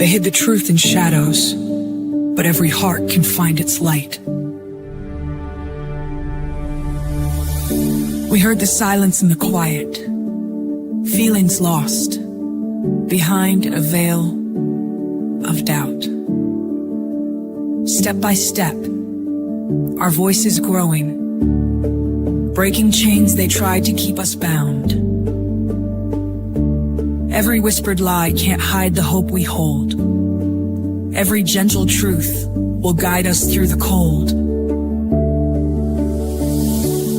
They hid the truth in shadows, but every heart can find its light. We heard the silence and the quiet, feelings lost behind a veil of doubt. Step by step, our voices growing, breaking chains they tried to keep us bound. Every whispered lie can't hide the hope we hold. Every gentle truth will guide us through the cold.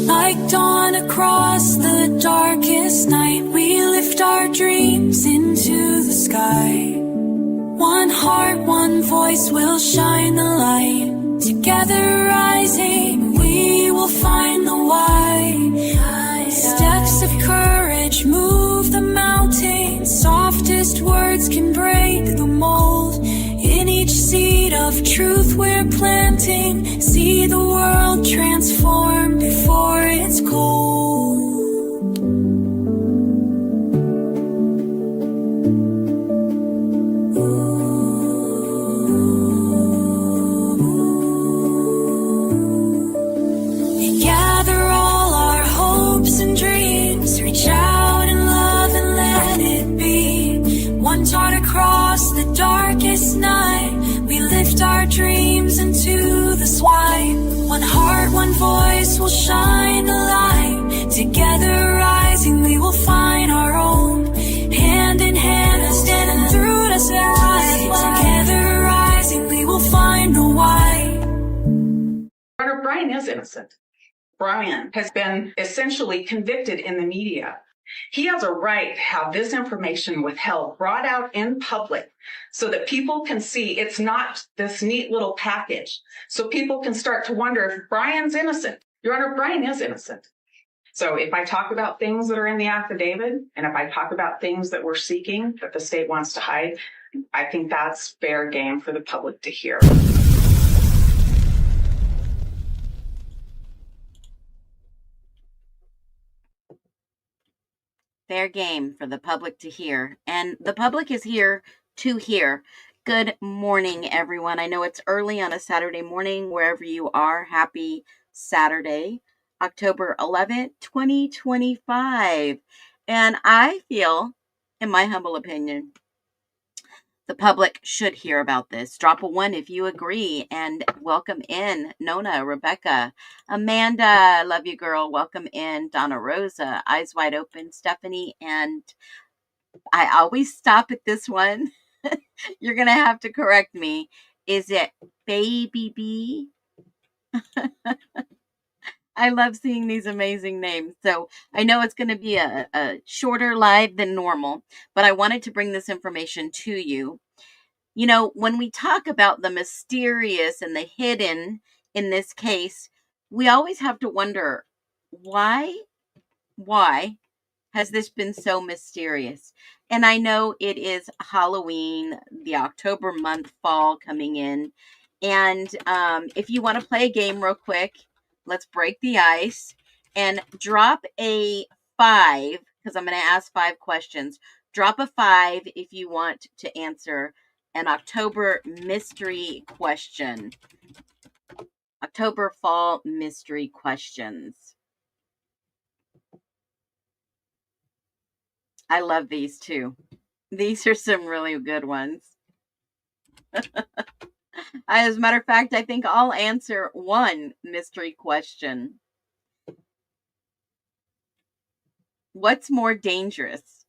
Like dawn across the darkest night, we lift our dreams into the sky. One heart, one voice will shine the light. Together rising, we will find the why. Steps of courage move the mountains. Softest words can break the mold. In each seed of truth we're planting, see the world transform before it's cold. We gather all our hopes and dreams, reach out in love and let it be. One torn across the darkest night, we lift our dreams into the sky. One heart, one voice will shine the light. Together rising, we will find our own. Hand in hand, standing through the sky. Together rising, we will find the why. Brian is innocent. Brian has been essentially convicted in the media. He has a right to have this information withheld, brought out in public, so that people can see it's not this neat little package. So people can start to wonder if Brian's innocent. Your Honor, Brian is innocent. So if I talk about things that are in the affidavit, and if I talk about things that we're seeking that the state wants to hide, I think that's fair game for the public to hear. Fair game for the public to hear. And the public is here to hear. Good morning, everyone. I know it's early on a Saturday morning, wherever you are. Happy Saturday, October 11th, 2025. And I feel, in my humble opinion, the public should hear about this. Drop a 1 if you agree, and welcome in Nona, Rebecca, Amanda, love you girl, welcome in Donna Rosa, Eyes Wide Open, Stephanie, and I always stop at this one. You're gonna have to correct me. Is it Baby B? I love seeing these amazing names. So I know it's going to be a shorter live than normal, but I wanted to bring this information to you. You know, when we talk about the mysterious and the hidden in this case, we always have to wonder, why has this been so mysterious? And I know it is Halloween, the October month, fall coming in. And if you want to play a game real quick, let's break the ice and drop a 5, because I'm going to ask 5 questions. Drop a 5 if you want to answer an October mystery question. October fall mystery questions. I love these too. These are some really good ones. As a matter of fact, I think I'll answer 1 mystery question. What's more dangerous,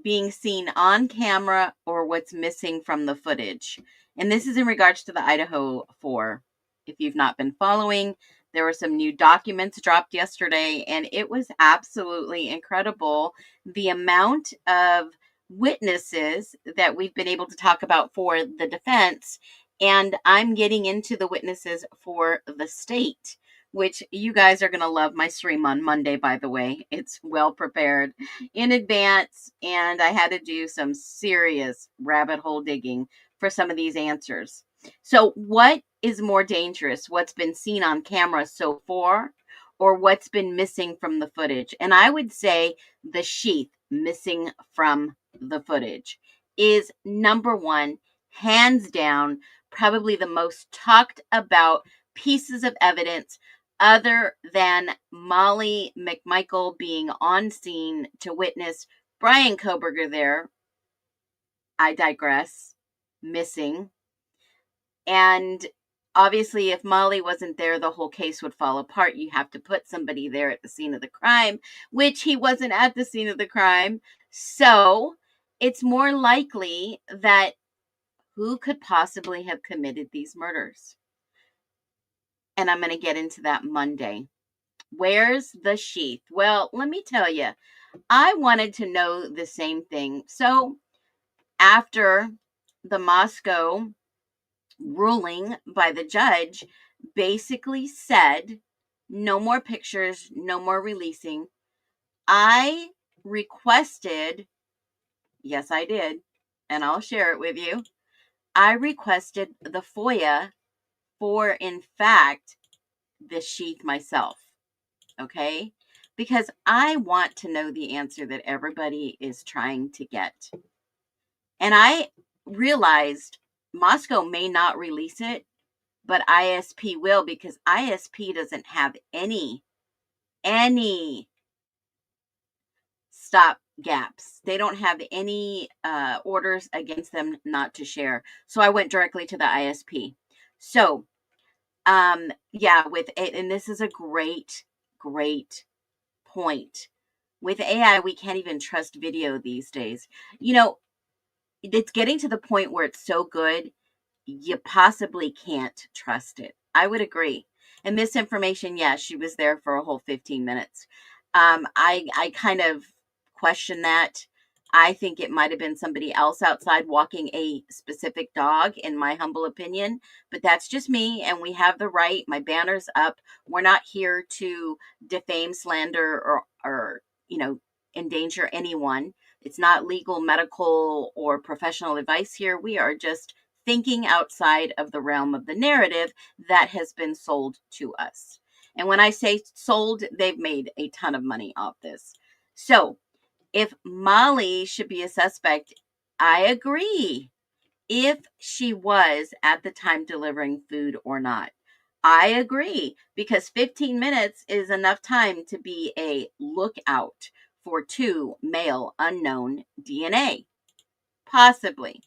being seen on camera or what's missing from the footage? And this is in regards to the IDAHO4. If you've not been following, there were some new documents dropped yesterday, and it was absolutely incredible the amount of witnesses that we've been able to talk about for the defense. And I'm getting into the witnesses for the state, which you guys are going to love my stream on Monday, by the way. It's well prepared in advance, and I had to do some serious rabbit hole digging for some of these answers. So what is more dangerous? What's been seen on camera so far, or what's been missing from the footage? And I would say the sheath missing from the footage is number one hands down, probably the most talked about pieces of evidence other than Molly McMichael being on scene to witness Brian Kohberger there. I digress. Missing. And obviously, if Molly wasn't there, the whole case would fall apart. You have to put somebody there at the scene of the crime, which he wasn't at the scene of the crime. So it's more likely that who could possibly have committed these murders? And I'm going to get into that Monday. Where's the sheath? Well, let me tell you, I wanted to know the same thing. So after the Moscow ruling by the judge basically said no more pictures, no more releasing, I requested, yes, I did, and I'll share it with you. I requested the FOIA for, in fact, the sheath myself. Okay? Because I want to know the answer that everybody is trying to get. And I realized Moscow may not release it, but ISP will, because ISP doesn't have any stop gaps. They don't have any orders against them not to share. So I went directly to the ISP. So, yeah, and this is a great point. With AI, we can't even trust video these days. You know, it's getting to the point where it's so good, you possibly can't trust it. I would agree. And misinformation, yeah, she was there for a whole 15 minutes. I kind of question that. I think it might have been somebody else outside walking a specific dog, in my humble opinion. But that's just me, and we have the right. My banner's up. We're not here to defame, slander, or endanger anyone. It's not legal, medical, or professional advice here. We are just thinking outside of the realm of the narrative that has been sold to us. And when I say sold, they've made a ton of money off this. So if Molly should be a suspect, I agree. If she was at the time delivering food or not, I agree, because 15 minutes is enough time to be a lookout for 2 male unknown DNA. Possibly.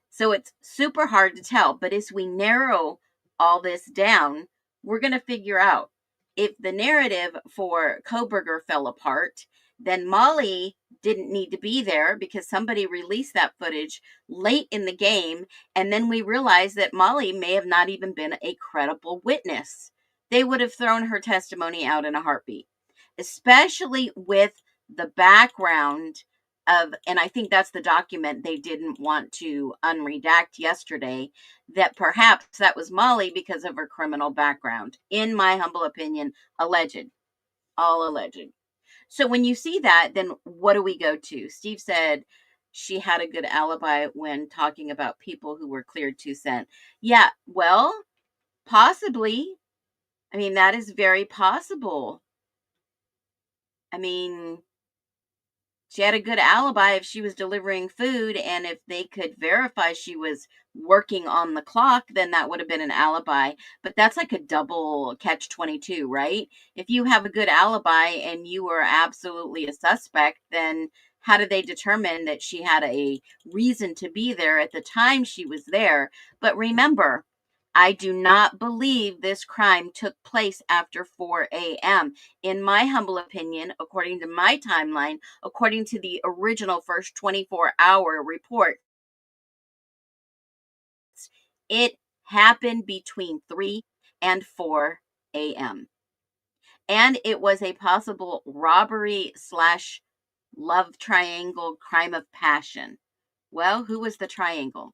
So it's super hard to tell. But as we narrow all this down, we're going to figure out if the narrative for Kohberger fell apart, then Molly didn't need to be there because somebody released that footage late in the game. And then we realized that Molly may have not even been a credible witness. They would have thrown her testimony out in a heartbeat, especially with the background of, and I think that's the document they didn't want to unredact yesterday, that perhaps that was Molly because of her criminal background. In my humble opinion, alleged. All alleged. So when you see that, then what do we go to? Steve said she had a good alibi when talking about people who were cleared 2 cent. Yeah, well, possibly. I mean, that is very possible. I mean, she had a good alibi if she was delivering food, and if they could verify she was working on the clock, then that would have been an alibi. But that's like a double catch-22, right? If you have a good alibi and you were absolutely a suspect, then how do they determine that she had a reason to be there at the time she was there? But remember, I do not believe this crime took place after 4 a.m. In my humble opinion, according to my timeline, according to the original first 24-hour report, it happened between 3 and 4 a.m. And it was a possible robbery / love triangle crime of passion. Well, who was the triangle?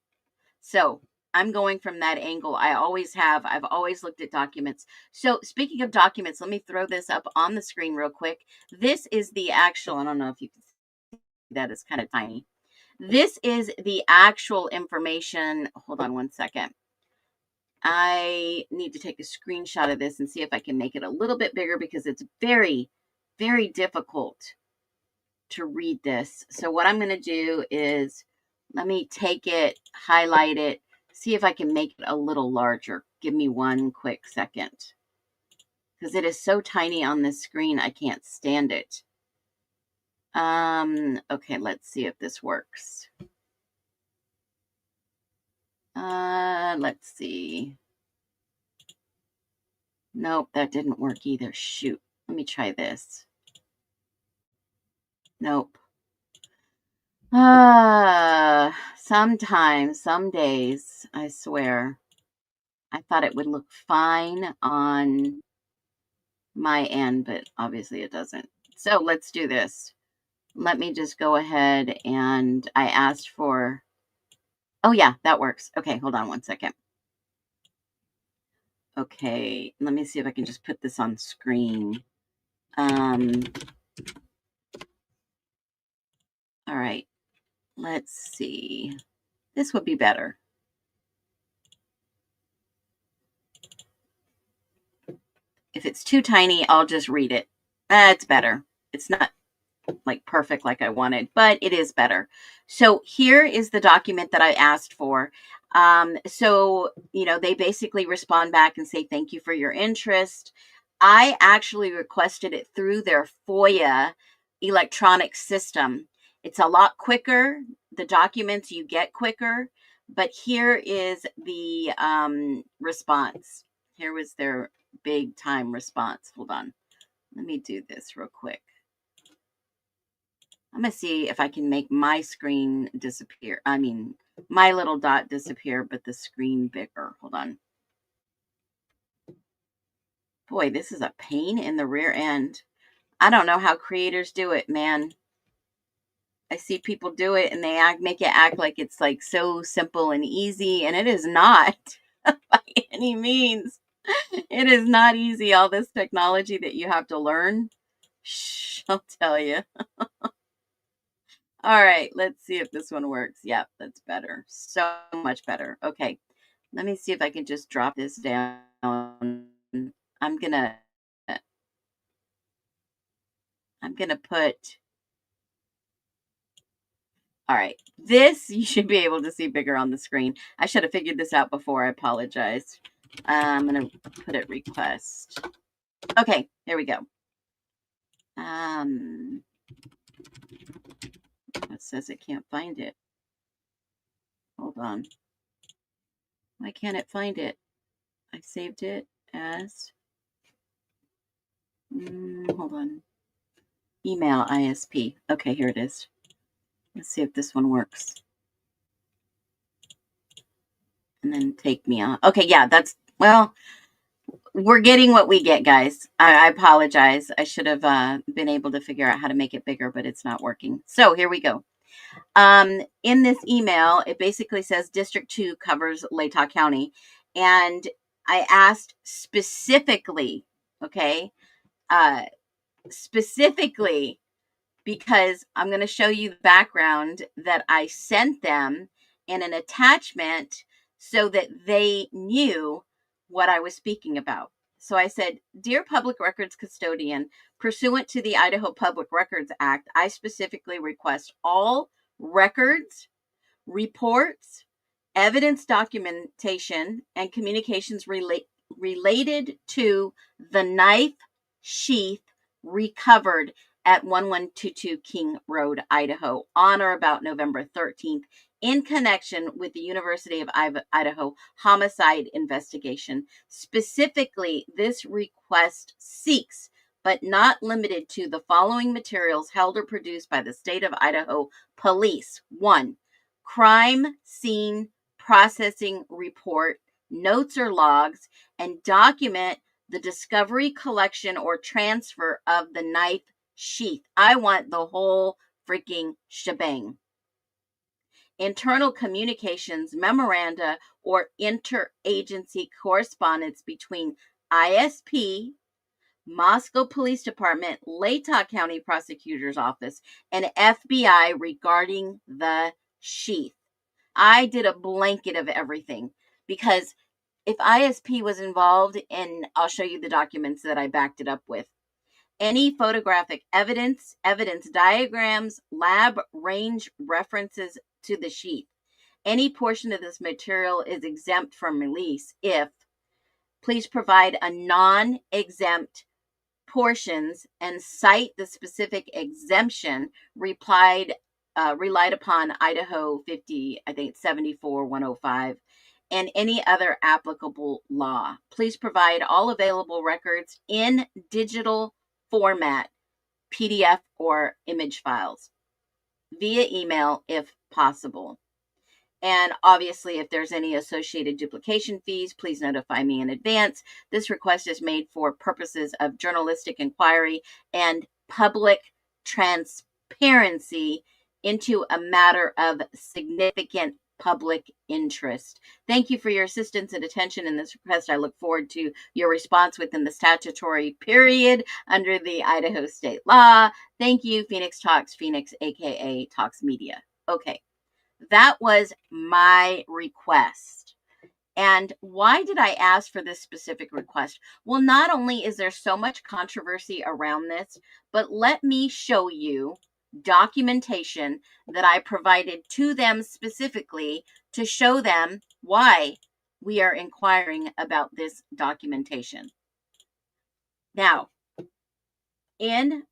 So I'm going from that angle. I always have. I've always looked at documents. So speaking of documents, let me throw this up on the screen real quick. This is the actual, I don't know if you can see that, it's kind of tiny. This is the actual information. Hold on one second. I need to take a screenshot of this and see if I can make it a little bit bigger because it's very, very difficult to read this. So what I'm going to do is Let me take it, highlight it, see if I can make it a little larger. Give me one quick second. Because it is so tiny on this screen, I can't stand it. Okay, let's see if this works. Let's see. Nope, that didn't work either. Shoot. Let me try this. Nope. Sometimes, some days, I swear, I thought it would look fine on my end, but obviously it doesn't. So let's do this. Let me just go ahead and I asked for, oh yeah, that works. Okay, hold on one second. Okay, let me see if I can just put this on screen. All right, let's see. This would be better. If it's too tiny, I'll just read it. It's better. It's not like perfect like I wanted, but it is better. So here is the document that I asked for. So, they basically respond back and say, thank you for your interest. I actually requested it through their FOIA electronic system. It's a lot quicker. The documents you get quicker, but here is the response. Here was their big time response. Hold on. Let me do this real quick. I'm going to see if I can make my screen disappear. I mean, my little dot disappear, but the screen bigger. Hold on. Boy, this is a pain in the rear end. I don't know how creators do it, man. I see people do it and they make it act like it's like so simple and easy, and it is not by any means. It is not easy. All this technology that you have to learn. Shh, I'll tell you. All right, let's see if this one works. Yep, that's better. So much better. Okay, let me see if I can just drop this down. I'm gonna put, all right, this you should be able to see bigger on the screen. I should have figured this out before. I apologize. I'm gonna put it request. Okay, there we go. It says it can't find it. Hold on. Why can't it find it? I saved it as, hold on. Email ISP. Okay, here it is. Let's see if this one works. And then take me on. Okay, yeah, that's, well, we're getting what we get, guys. I apologize. I should have been able to figure out how to make it bigger, but it's not working. So here we go. In this email, it basically says District 2 covers Latah County. And I asked specifically, okay, specifically because I'm going to show you the background that I sent them in an attachment so that they knew what I was speaking about. So I said, Dear Public Records Custodian, pursuant to the Idaho Public Records Act, I specifically request all records, reports, evidence documentation, and communications related to the knife sheath recovered at 1122 King Road, Idaho, on or about November 13th, in connection with the University of Idaho homicide investigation. Specifically, this request seeks, but not limited to, the following materials held or produced by the state of Idaho Police. 1. Crime scene processing report, notes or logs, and document the discovery, collection, or transfer of the knife sheath. I want the whole freaking shebang. Internal communications, memoranda, or interagency correspondence between ISP, Moscow Police Department, Latah County Prosecutor's Office, and FBI regarding the sheath. I did a blanket of everything because if ISP was involved, and I'll show you the documents that I backed it up with, any photographic evidence diagrams, lab range references to the sheath. Any portion of this material is exempt from release if, please provide a non-exempt portions and cite the specific exemption relied upon Idaho 50, I think 74-105, and any other applicable law. Please provide all available records in digital format, PDF or image files, via email if possible. And obviously, if there's any associated duplication fees, please notify me in advance. This request is made for purposes of journalistic inquiry and public transparency into a matter of significant public interest. Thank you for your assistance and attention in this request. I look forward to your response within the statutory period under the Idaho state law. Thank you, Phoenix Talks, Phoenix, aka Talks Media. Okay. That was my request. And why did I ask for this specific request? Well, not only is there so much controversy around this, but let me show you documentation that I provided to them specifically to show them why we are inquiring about this documentation. Now, in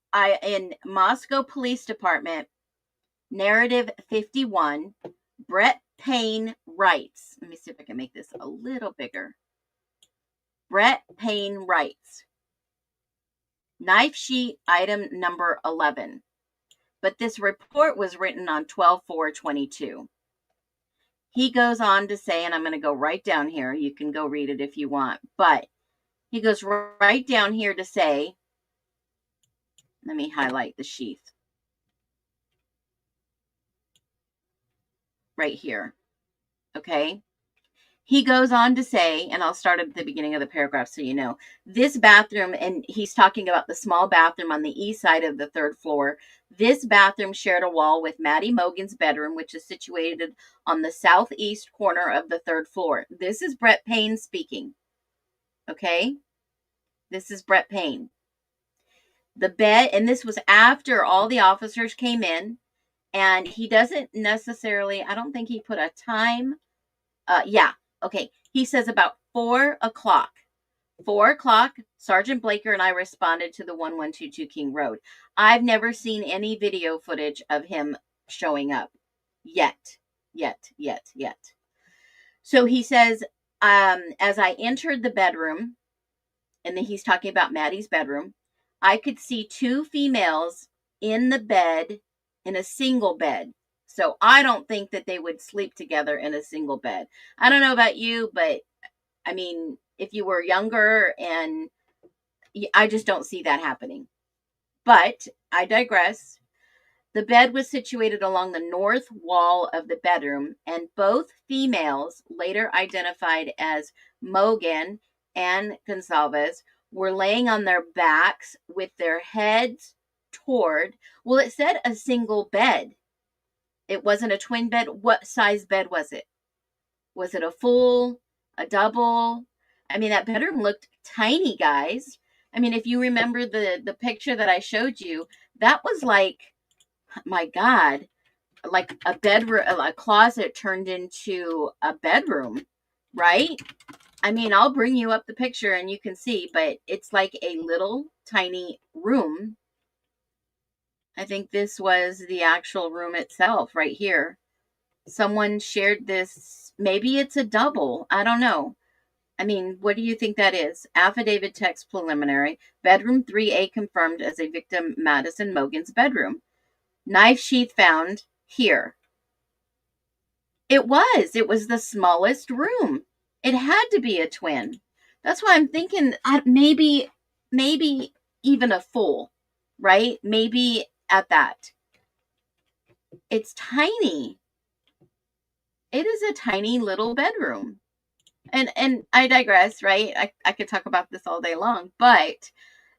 Moscow Police Department, Narrative 51, Brett Payne writes, let me see if I can make this a little bigger. Brett Payne writes, knife sheet item number 11. But this report was written on 12/4/22. He goes on to say, and I'm going to go right down here. You can go read it if you want. But he goes right down here to say, let me highlight the sheath. Right here. Okay. He goes on to say, and I'll start at the beginning of the paragraph so you know, this bathroom, and he's talking about the small bathroom on the east side of the 3rd floor. This bathroom shared a wall with Maddie Mogan's bedroom, which is situated on the southeast corner of the 3rd floor. This is Brett Payne speaking. Okay. This is Brett Payne. The bed, and this was after all the officers came in. And he doesn't necessarily, I don't think he put a time. Okay. He says about 4 o'clock. 4 o'clock, Sergeant Blaker and I responded to the 1122 King Road. I've never seen any video footage of him showing up. Yet. So he says, as I entered the bedroom, and then he's talking about Maddie's bedroom, I could see 2 females in the bed, in a single bed. So I don't think that they would sleep together in a single bed. I don't know about you, but I mean, if you were younger, and I just don't see that happening. But I digress. The bed was situated along the north wall of the bedroom, and both females, later identified as Mogan and Gonsalves, were laying on their backs with their heads toward, well, it said a single bed. It wasn't a twin bed. What size bed was it? Was it a full, a double? I mean, that bedroom looked tiny, guys. I mean, if you remember the picture that I showed you, that was like, my God, like a bedroom, a closet turned into a bedroom, right? I mean, I'll bring you up the picture and you can see, but it's like a little tiny room. I think this was the actual room itself right here. Someone shared this. Maybe it's a double. I don't know. I mean, what do you think that is? Affidavit text preliminary. Bedroom 3A confirmed as a victim Madison Mogan's bedroom. Knife sheath found here. It was the smallest room. It had to be a twin. That's why I'm thinking maybe even a full, right? Maybe at that. It's tiny. It is a tiny little bedroom. And I digress, right? I could talk about this all day long, but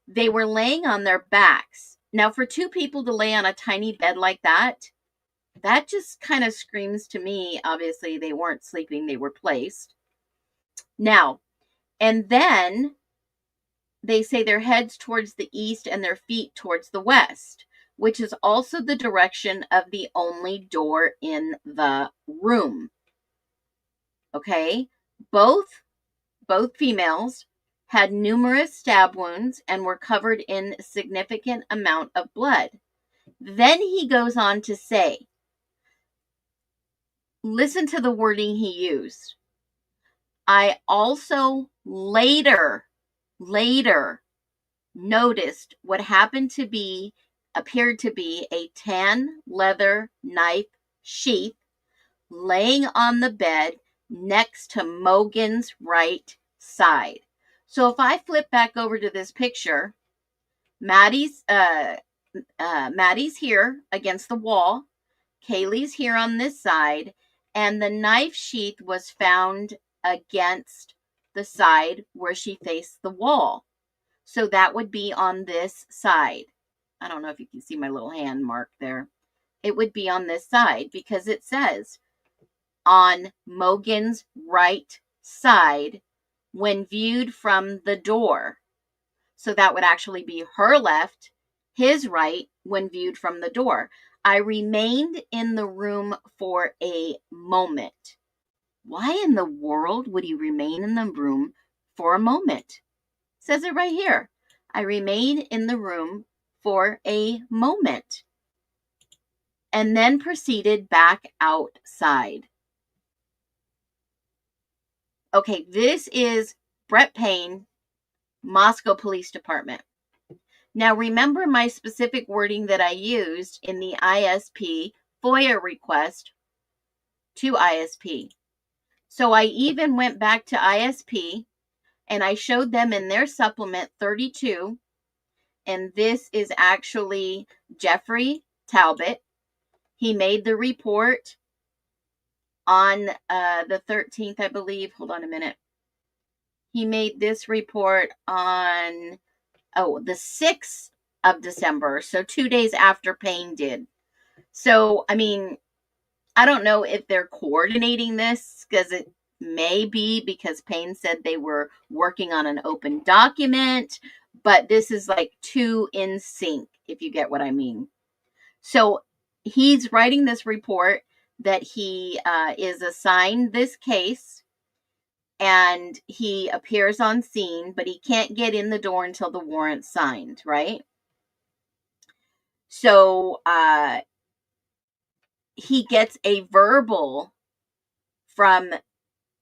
they were laying on their backs. Now, for 2 people to lay on a tiny bed like that just kind of screams to me, obviously they weren't sleeping, they were placed. Now, and then they say their heads towards the east and their feet towards the west. which is also the direction of the only door in the room. Okay? Both females had numerous stab wounds and were covered in significant amount of blood. Then he goes on to say, listen to the wording he used. I also later noticed what appeared to be a tan leather knife sheath laying on the bed next to Mogan's right side. So if I flip back over to this picture, Maddie's here against the wall, Kaylee's here on this side, and the knife sheath was found against the side where she faced the wall. So that would be on this side. I don't know if you can see my little hand mark there. It would be on this side because it says on Mogan's right side when viewed from the door. So that would actually be her left, his right when viewed from the door. I remained in the room for a moment. Why in the world would he remain in the room for a moment? It says it right here. I remained in the room for a moment and then proceeded back outside. Okay, this is Brett Payne, Moscow Police Department. Now, remember my specific wording that I used in the ISP FOIA request to ISP. So I even went back to ISP and I showed them in their supplement 32. And this is actually Jeffrey Talbot. He made the report on the 13th, I believe. Hold on a minute. He made this report on, the 6th of December. So 2 days after Payne did. So, I mean, I don't know if they're coordinating this because it may be because Payne said they were working on an open document, but this is like two in sync, if you get what I mean. So he's writing this report that he is assigned this case and he appears on scene, but he can't get in the door until the warrant's signed, right? So he gets a verbal from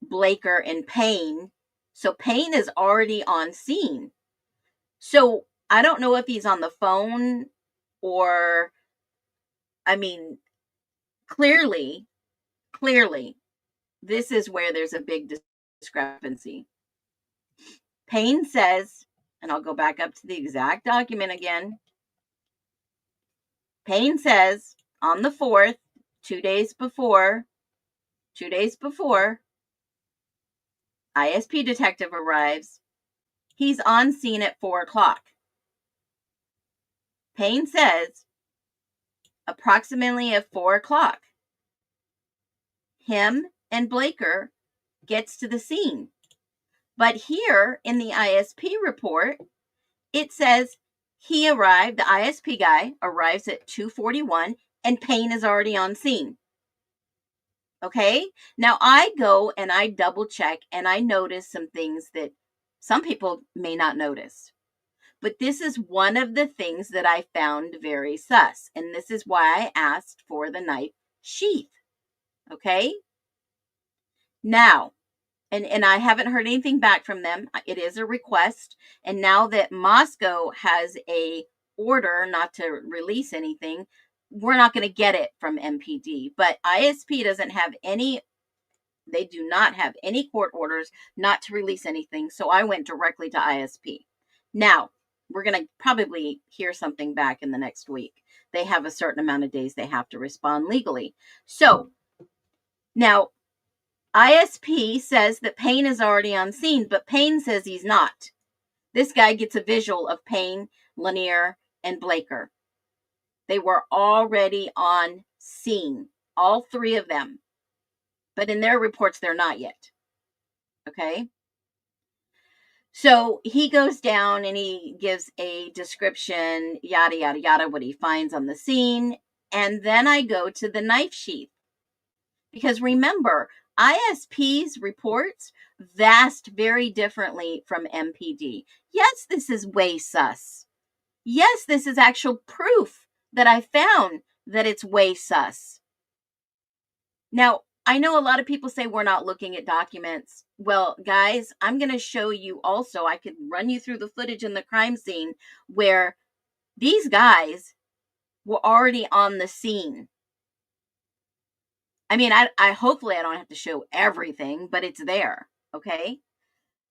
Blaker and Payne. So Payne is already on scene. So I don't know if he's on the phone or, I mean, clearly, this is where there's a big discrepancy. Payne says, and I'll go back up to the exact document again. Payne says on the 4th, 2 days before, ISP detective arrives. He's on scene at 4 o'clock. Payne says approximately at 4 o'clock, him and Blaker gets to the scene. But here in the ISP report, it says he arrived, the ISP guy arrives at 2:41 and Payne is already on scene. Okay? Now I go and I double check and I notice some things that some people may not notice. But this is one of the things that I found very sus. And this is why I asked for the knife sheath. Okay? Now, and I haven't heard anything back from them. It is a request. And now that Moscow has a order not to release anything, we're not going to get it from MPD. But ISP doesn't have any, they do not have any court orders not to release anything. So I went directly to ISP. Now, we're going to probably hear something back in the next week. They have a certain amount of days they have to respond legally. So now ISP says that Payne is already on scene, but Payne says he's not. This guy gets a visual of Payne, Lanier, and Blaker. They were already on scene, all three of them. But in their reports, they're not yet. Okay? So he goes down and he gives a description, yada, yada, yada, what he finds on the scene. And then I go to the knife sheath. Because remember, ISP's reports vast very differently from MPD. Yes, this is way sus. Yes, this is actual proof that I found that it's way sus. Now, I know a lot of people say we're not looking at documents. Well, guys, I'm going to show you also, I could run you through the footage in the crime scene where these guys were already on the scene. I mean, I hopefully I don't have to show everything, but it's there. Okay.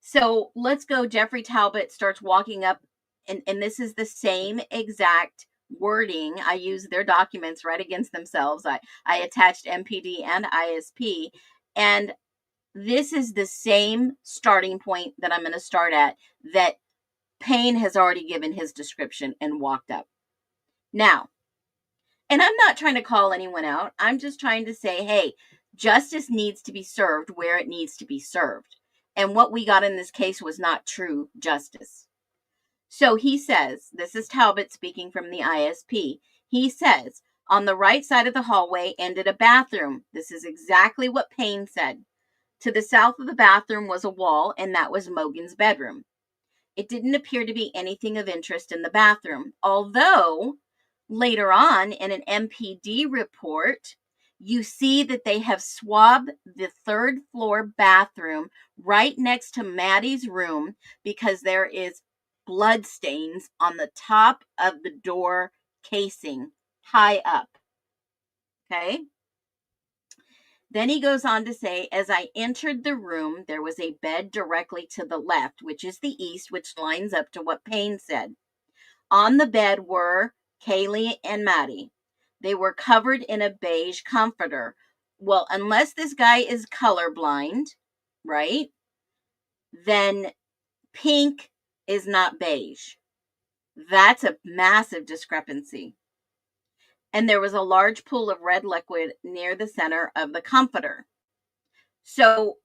So let's go. Jeffrey Talbot starts walking up, and this is the same exact wording. I use their documents right against themselves. I attached MPD and ISP, and this is the same starting point that I'm going to start at, that Payne has already given his description and walked up. Now, and I'm not trying to call anyone out. I'm just trying to say, hey, justice needs to be served where it needs to be served. And what we got in this case was not true justice. So he says, this is Talbot speaking from the ISP. He says, on the right side of the hallway ended a bathroom. This is exactly what Payne said. To the south of the bathroom was a wall, and that was Mogan's bedroom. It didn't appear to be anything of interest in the bathroom, although later on in an MPD report, you see that they have swabbed the third floor bathroom right next to Maddie's room because there is blood stains on the top of the door casing high up. Okay. Then he goes on to say, as I entered the room, there was a bed directly to the left, which is the east, which lines up to what Payne said. On the bed were Kaylee and Maddie. They were covered in a beige comforter. Well, unless this guy is colorblind, right? Then pink is not beige. That's a massive discrepancy. And there was a large pool of red liquid near the center of the comforter. So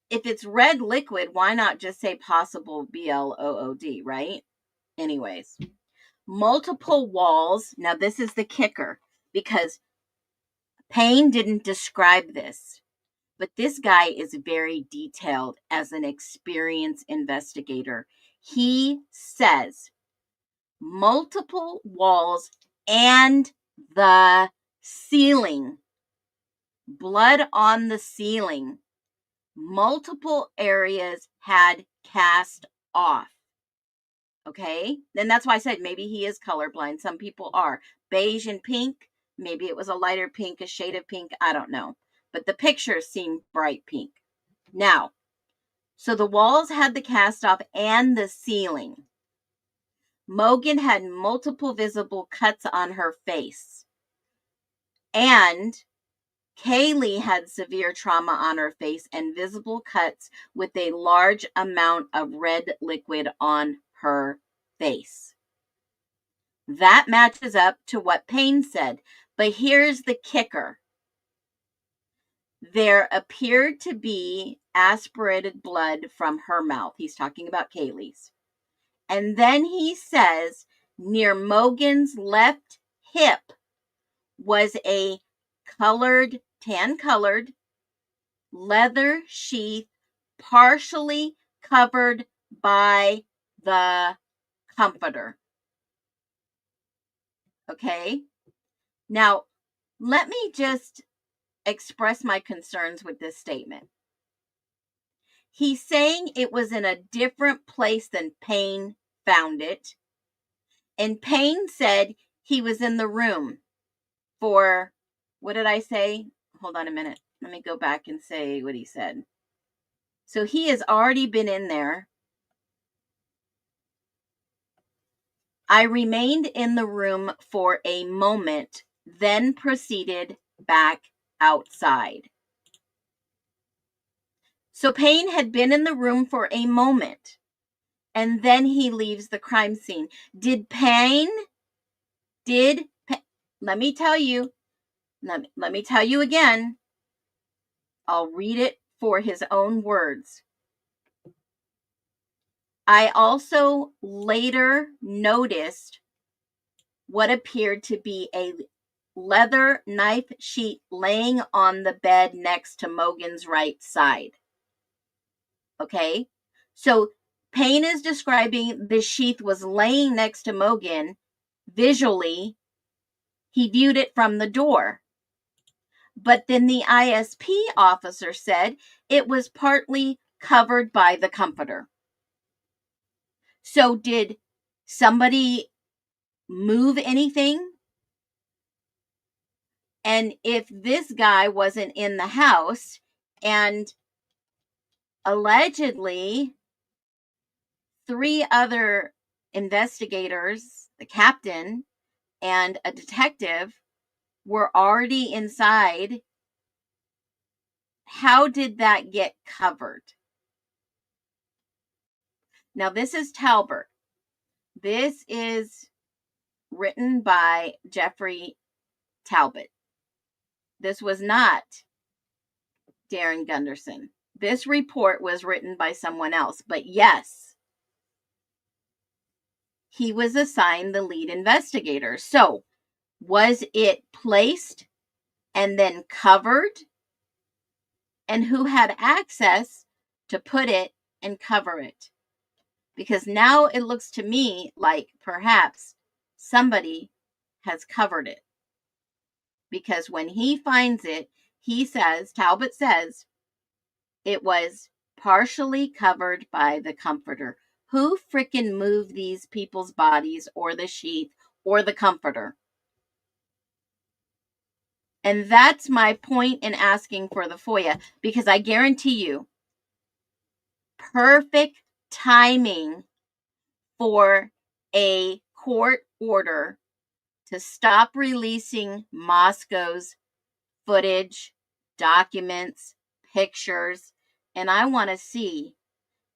if it's red liquid, why not just say possible BLOOD, right? Anyways, multiple walls. Now, this is the kicker, because Payne didn't describe this, but this guy is very detailed as an experienced investigator. He says multiple walls and the ceiling, blood on the ceiling. Multiple areas had cast off. Okay. Then that's why I said maybe he is colorblind. Some people are. Beige and pink. Maybe it was a lighter pink, a shade of pink. I don't know. But the pictures seem bright pink. Now, so the walls had the cast off and the ceiling. Mogan had multiple visible cuts on her face. And Kaylee had severe trauma on her face and visible cuts with a large amount of red liquid on her face. That matches up to what Payne said. But here's the kicker. There appeared to be aspirated blood from her mouth. He's talking about Kaylee's. And then he says near Mogan's left hip was a tan-colored leather sheath partially covered by the comforter. Okay. Now, let me just express my concerns with this statement. He's saying it was in a different place than Payne found it. And Payne said he was in the room for, what did I say? Hold on a minute. Let me go back and say what he said. So he has already been in there. I remained in the room for a moment, then proceeded back outside. So Payne had been in the room for a moment, and then he leaves the crime scene. Let me tell you again. I'll read it for his own words. I also later noticed what appeared to be a leather knife sheath laying on the bed next to Mogan's right side. Okay? So Payne is describing the sheath was laying next to Mogan. Visually, he viewed it from the door. But then the ISP officer said it was partly covered by the comforter. So did somebody move anything? And if this guy wasn't in the house, and allegedly 3 other investigators, the captain and a detective, were already inside, how did that get covered? Now, this is Talbert. This is written by Jeffrey Talbot. This was not Darren Gunderson. This report was written by someone else. But yes, he was assigned the lead investigator. So, was it placed and then covered? And who had access to put it and cover it? Because now it looks to me like perhaps somebody has covered it. Because when he finds it, he says, Talbot says, it was partially covered by the comforter. Who frickin' moved these people's bodies or the sheath or the comforter? And that's my point in asking for the FOIA, because I guarantee you, perfect timing for a court order to stop releasing Moscow's footage, documents, pictures, and I want to see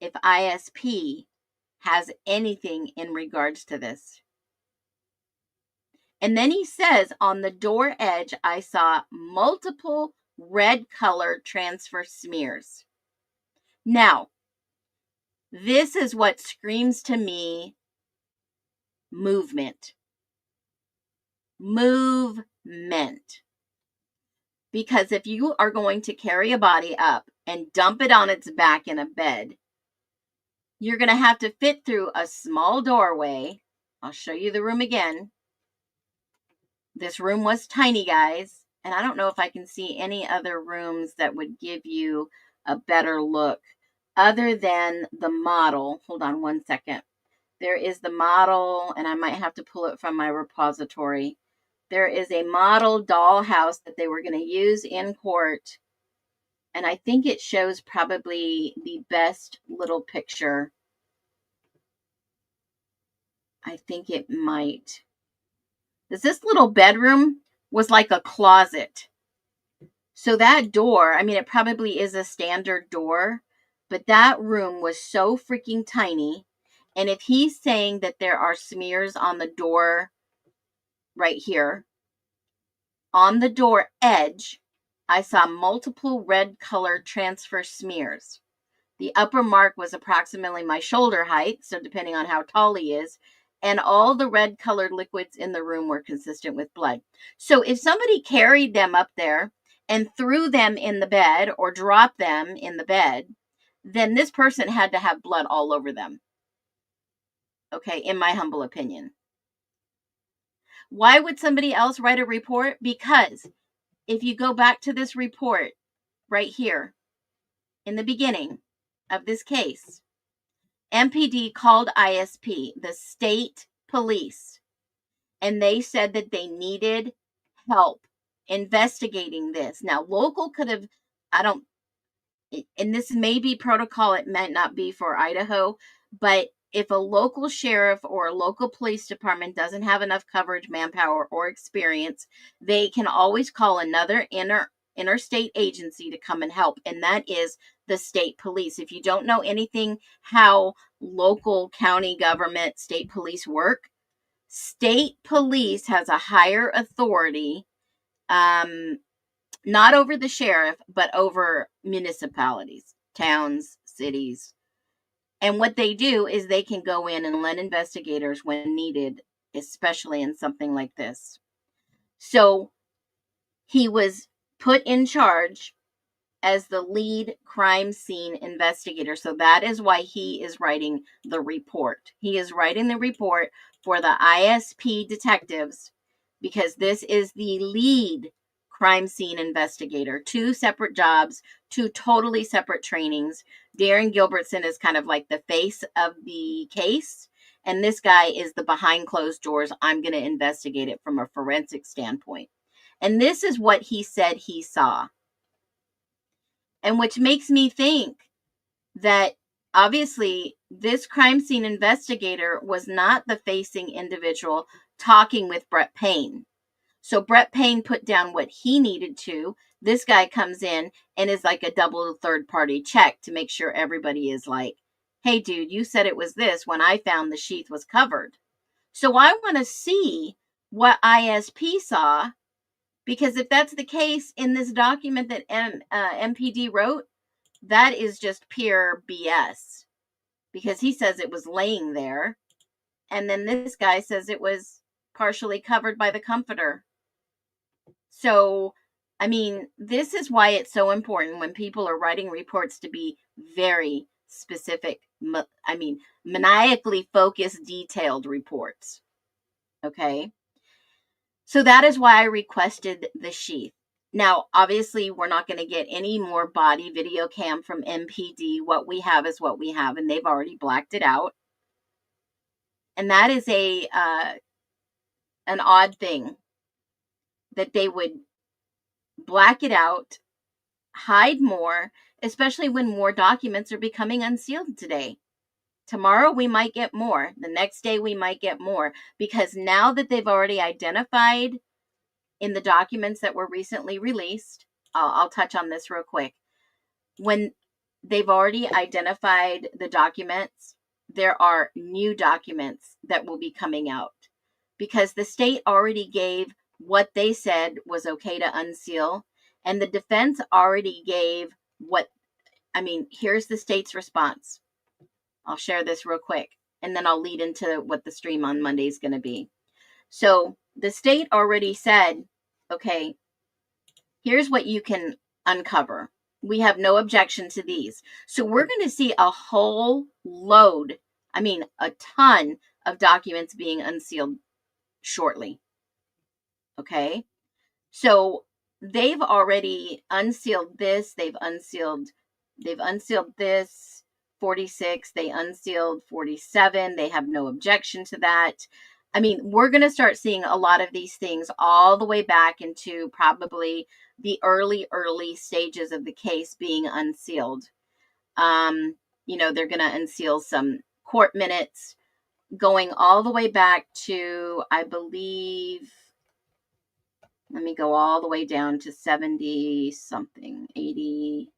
if ISP has anything in regards to this. And then he says, on the door edge, I saw multiple red color transfer smears. Now, this is what screams to me movement. Movement. Because if you are going to carry a body up and dump it on its back in a bed, you're going to have to fit through a small doorway. I'll show you the room again. This room was tiny, guys. And I don't know if I can see any other rooms that would give you a better look other than the model. Hold on one second. There is the model, and I might have to pull it from my repository. There is a model dollhouse that they were going to use in court. And I think it shows probably the best little picture. I think it might. This little bedroom was like a closet. So that door, I mean, it probably is a standard door, but that room was so freaking tiny. And if he's saying that there are smears on the door right here, on the door edge, I saw multiple red color transfer smears. The upper mark was approximately my shoulder height, so depending on how tall he is, and all the red colored liquids in the room were consistent with blood. So if somebody carried them up there and threw them in the bed or dropped them in the bed, then this person had to have blood all over them. Okay, in my humble opinion. Why would somebody else write a report? Because if you go back to this report right here in the beginning of this case, MPD called ISP, the state police, and they said that they needed help investigating this. Now, local could have, and this may be protocol, it might not be for Idaho, but if a local sheriff or a local police department doesn't have enough coverage, manpower, or experience, they can always call another interstate agency to come and help, and that is the state police. If you don't know anything how local county government, state police work, state police has a higher authority, not over the sheriff, but over municipalities, towns, cities. And what they do is they can go in and lend investigators when needed, especially in something like this. So he was put in charge as the lead crime scene investigator. So that is why he is writing the report. He is writing the report for the ISP detectives because this is the lead crime scene investigator. 2 separate jobs, 2 totally separate trainings. Darren Gilbertson is kind of like the face of the case. And this guy is the behind closed doors. I'm going to investigate it from a forensic standpoint. And this is what he said he saw. And which makes me think that obviously this crime scene investigator was not the facing individual talking with Brett Payne. So Brett Payne put down what he needed to. This guy comes in and is like a double third party check to make sure everybody is like, hey, dude, you said it was this when I found the sheath was covered. So I want to see what ISP saw, because if that's the case in this document that MPD wrote, that is just pure BS, because he says it was laying there. And then this guy says it was partially covered by the comforter. So, I mean, this is why it's so important when people are writing reports to be very specific. I mean, maniacally focused, detailed reports. Okay. So that is why I requested the sheath. Now, obviously, we're not going to get any more body video cam from MPD. What we have is what we have, and they've already blacked it out. And that is an odd thing, that they would black it out, hide more, especially when more documents are becoming unsealed today. Tomorrow we might get more. The next day we might get more, because now that they've already identified in the documents that were recently released, I'll touch on this real quick. When they've already identified the documents, there are new documents that will be coming out, because the state already gave what they said was okay to unseal, and the defense already gave here's the state's response. I'll share this real quick, and then I'll lead into what the stream on Monday is going to be. So the state already said, okay, here's what you can uncover. We have no objection to these. So we're going to see a whole load, a ton of documents being unsealed shortly. Okay. So they've already unsealed this. They've unsealed this 46. They unsealed 47. They have no objection to that. We're going to start seeing a lot of these things all the way back into probably the early stages of the case being unsealed. They're going to unseal some court minutes going all the way back to, I believe, let me go all the way down to 70 something, 80,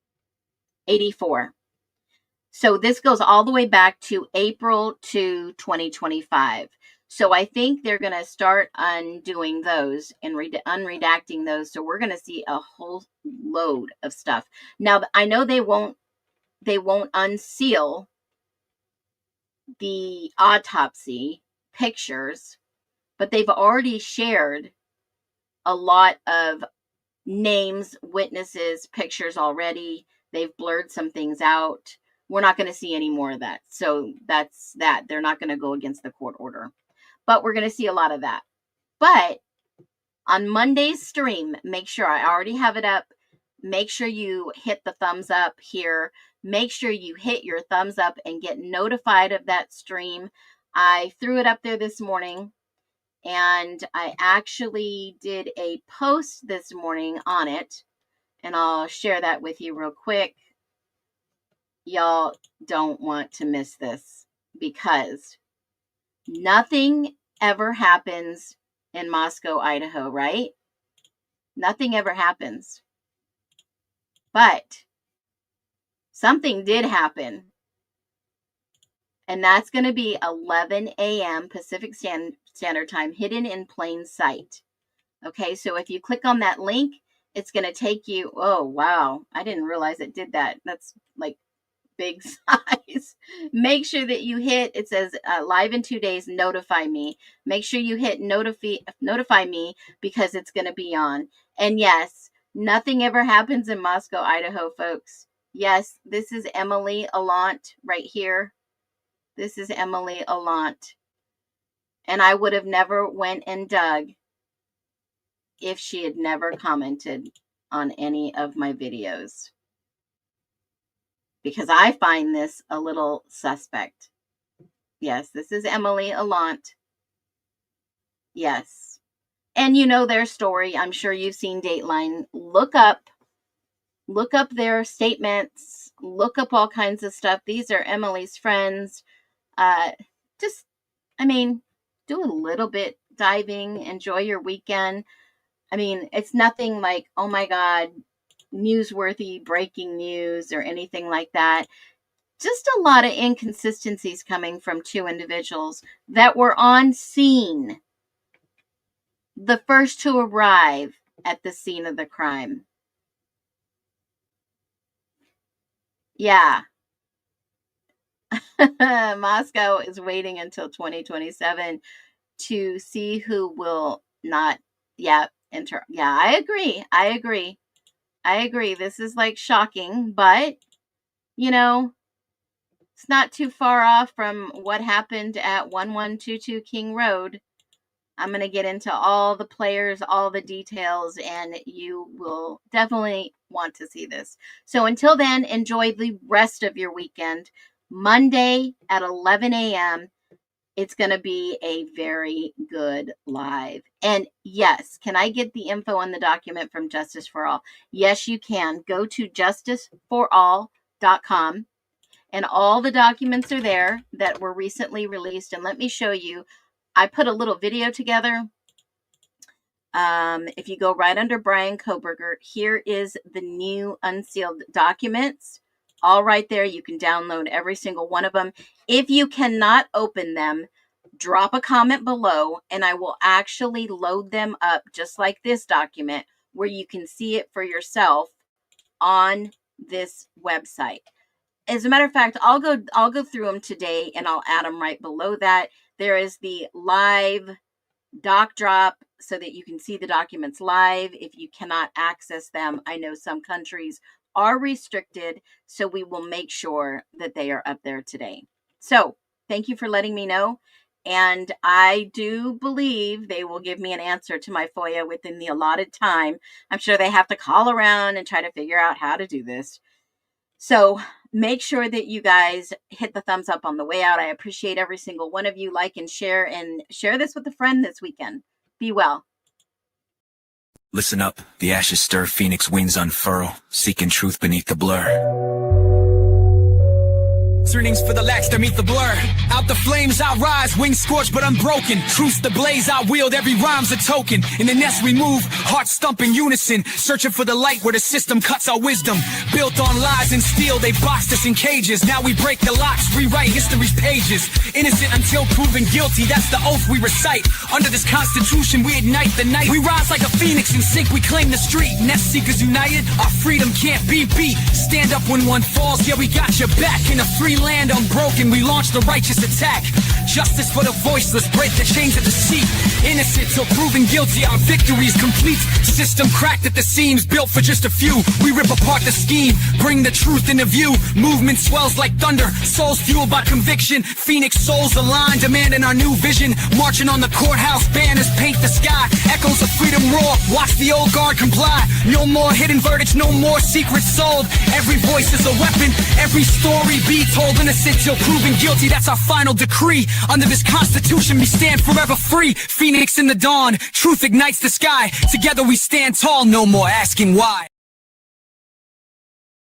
84. So this goes all the way back to April to 2025. So I think they're going to start undoing those and unredacting those. So we're going to see a whole load of stuff. Now, I know they won't unseal the autopsy pictures, but they've already shared a lot of names, witnesses, pictures already. They've blurred some things out. We're not going to see any more of that. So that's that. They're not going to go against the court order. But we're going to see a lot of that. But on Monday's stream, make sure, I already have it up. Make sure you hit the thumbs up here. Make sure you hit your thumbs up and get notified of that stream. I threw it up there this morning, and I actually did a post this morning on it, and I'll share that with you real quick. Y'all don't want to miss this, because nothing ever happens in Moscow, Idaho, right? Nothing ever happens. But something did happen. And that's going to be 11 a.m. Pacific Standard Time, hidden in plain sight. Okay, so if you click on that link, it's going to take you, oh, wow, I didn't realize it did that. That's like big size. Make sure that you hit, it says live in 2 days, notify me. Make sure you hit notify me because it's going to be on. And yes, nothing ever happens in Moscow, Idaho, folks. Yes, this is Emily Allant right here. This is Emily Allant. And I would have never went and dug if she had never commented on any of my videos, because I find this a little suspect. Yes, this is Emily Allant. Yes. And you know their story. I'm sure you've seen Dateline. Look up their statements. Look up all kinds of stuff. These are Emily's friends. Just, I mean, do a little bit diving. Enjoy your weekend. I mean, it's nothing like, oh my God, newsworthy breaking news or anything like that. Just a lot of inconsistencies coming from two individuals that were on scene, the first to arrive at the scene of the crime. Yeah. Moscow is waiting until 2027 to see who will not, enter. Yeah, I agree. This is like shocking, but you know, it's not too far off from what happened at 1122 King Road. I'm going to get into all the players, all the details, and you will definitely want to see this. So until then, enjoy the rest of your weekend. Monday at 11 a.m., it's going to be a very good live. And yes, can I get the info on the document from Justice for All? Yes, you can. Go to justiceforall.com, and all the documents are there that were recently released. And let me show you. I put a little video together. If you go right under Brian Koberger, here is the new unsealed documents. All right there. You can download every single one of them. If you cannot open them, drop a comment below and I will actually load them up just like this document where you can see it for yourself on this website. As a matter of fact, I'll go through them today and I'll add them right below that. There is the live doc drop so that you can see the documents live if you cannot access them. I know some countries are restricted, so we will make sure that they are up there today. So thank you for letting me know. And I do believe they will give me an answer to my FOIA within the allotted time. I'm sure they have to call around and try to figure out how to do this. So make sure that you guys hit the thumbs up on the way out. I appreciate every single one of you. Like and share this with a friend this weekend. Be well. Listen up, the ashes stir, phoenix wings unfurl, seeking truth beneath the blur. Turnings for the lax to meet the blur. Out the flames I rise, wings scorched but unbroken. Truth the blaze I wield, every rhyme's a token. In the nest we move, hearts thumping unison. Searching for the light where the system cuts our wisdom. Built on lies and steel, they boxed us in cages. Now we break the locks, rewrite history's pages. Innocent until proven guilty, that's the oath we recite. Under this constitution we ignite the night. We rise like a phoenix and sink, we claim the street. Nest seekers united, our freedom can't be beat. Stand up when one falls, yeah we got your back. In a free land unbroken, we launch the righteous attack. Justice for the voiceless, break the chains of deceit. Innocent till proven guilty, our victory is complete. System cracked at the seams, built for just a few. We rip apart the scheme, bring the truth into view. Movement swells like thunder, souls fueled by conviction. Phoenix souls aligned, demanding our new vision. Marching on the courthouse, banners paint the sky. Echoes of freedom roar, watch the old guard comply. No more hidden verdicts, no more secrets sold. Every voice is a weapon, every story be told. Innocent till proven guilty, that's our final decree. Under this constitution we stand forever free. Phoenix in the dawn, truth ignites the sky. Together we stand tall, no more asking why.